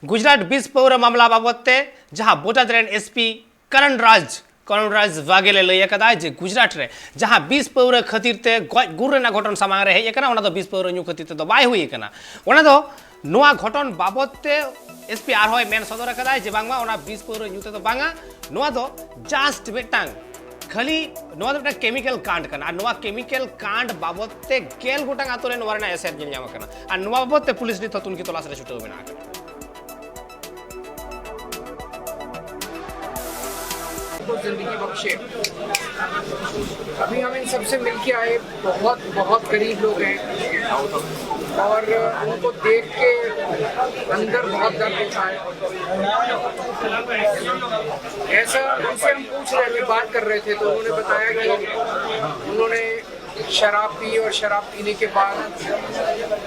गुजरात बीस पौर मामला बाबते जहां बोटाद एसपी करणराज वाघेले लई कदा जे गुजरात रे जहां बीस पौर खातिर ते गुर रेना घटन सामांग रे हेज कना ओना दो बीस पौर न्यू खातिर ते दो बाय हुई कना ओना दो नोआ घटन बाबते एसपी आर होय मेन सदर कदा जे बांगमा ओना बीस पौर न्यू ते दो बांगा नोआ दो जस्ट बेटांग खाली नोआ दो केमिकल कांड कना नोआ केमिकल कांड बाबते गेल गोटांग आतोरे नोआ रेना एसेट जिल जामा कना आ नोआ बाबते पुलिस नि थतुन की तलाश रे छुटो मेना को जिंदगी बख्शे। अभी हम इन सबसे मिलके आए, बहुत गरीब लोग हैं और उनको देख के अंदर बहुत दर्द होता है। ऐसा उनसे हम पूछ रहे थे, बात कर रहे थे तो उन्होंने बताया कि उन्होंने शराब पी और शराब पीने के बाद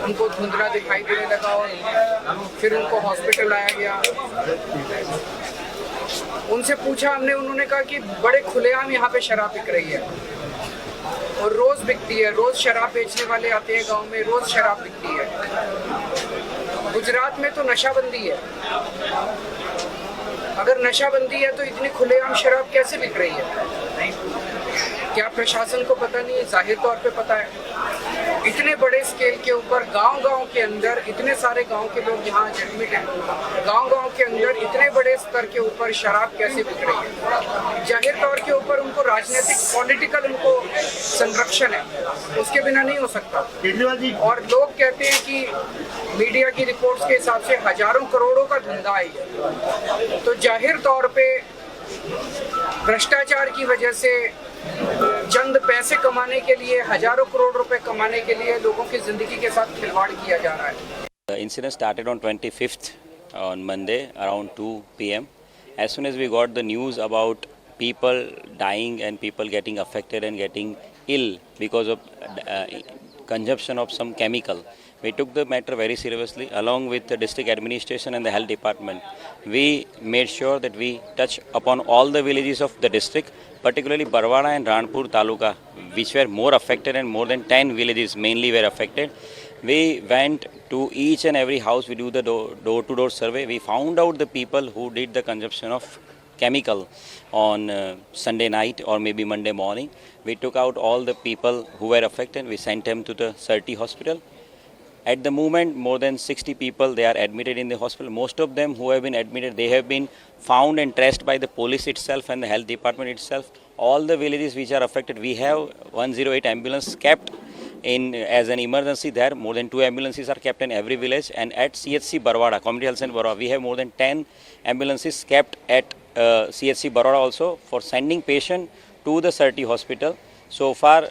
उनको धुंधला दिखाई देने लगा और फिर उनको हॉस्पिटल लाया गया। उनसे पूछा हमने, उन्होंने कहा कि बड़े खुलेआम यहाँ पे शराब बिक रही है और रोज बिकती है, रोज शराब बेचने वाले आते हैं गांव में, रोज शराब बिकती है। गुजरात में तो नशाबंदी है, अगर नशाबंदी है तो इतनी खुलेआम शराब कैसे बिक रही है? क्या प्रशासन को पता नहीं है? जाहिर तौर पे पता है। इतने बड़े स्केल के ऊपर गांव-गांव के अंदर इतने सारे गांव के लोग यहाँ एडमिट हैं, गांव-गांव के अंदर इतने बड़े स्तर के ऊपर शराब कैसे बिक रही है? जाहिर तौर के ऊपर उनको राजनीतिक पॉलिटिकल उनको संरक्षण है, उसके बिना नहीं हो सकता। और लोग कहते हैं कि मीडिया की रिपोर्ट्स के हिसाब से हजारों करोड़ों का धंधा है, तो जाहिर तौर पे भ्रष्टाचार की वजह से चंद पैसे कमाने के लिए, हजारों करोड़ रुपए कमाने के लिए लोगों की जिंदगी के साथ खिलवाड़ किया जा रहा है। The incident started on 25th on Monday around 2 p.m. As soon as we got the news about people dying and people getting affected and getting ill because of consumption of some chemical, we took the matter very seriously. Along with the district administration and the health department, we made sure that we touch upon all the villages of the district, particularly Barwada and Ranpur Taluka, which were more affected, and more than 10 villages mainly were affected. We went to each and every house, we do the door-to-door survey. We found out the people who did the consumption of chemical on Sunday night or maybe Monday morning. We took out all the people who were affected. We sent them to the Sarti hospital. At the moment, more than 60 people, they are admitted in the hospital. Most of them who have been admitted, they have been found and traced by the police itself and the health department itself. All the villages which are affected, we have 108 ambulance kept in as an emergency there. More than 2 ambulances are kept in every village. And at CHC Barwada, Community Health Center Barwada, we have more than 10 ambulances kept at CHC Barwada also for sending patient to the Sarti hospital. So far,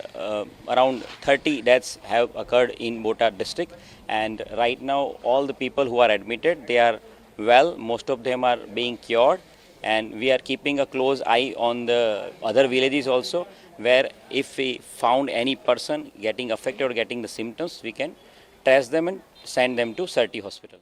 around 30 deaths have occurred in Botat district, and right now all the people who are admitted, they are well. Most of them are being cured, and we are keeping a close eye on the other villages also, where if we found any person getting affected or getting the symptoms, we can trace them and send them to Sarti hospital.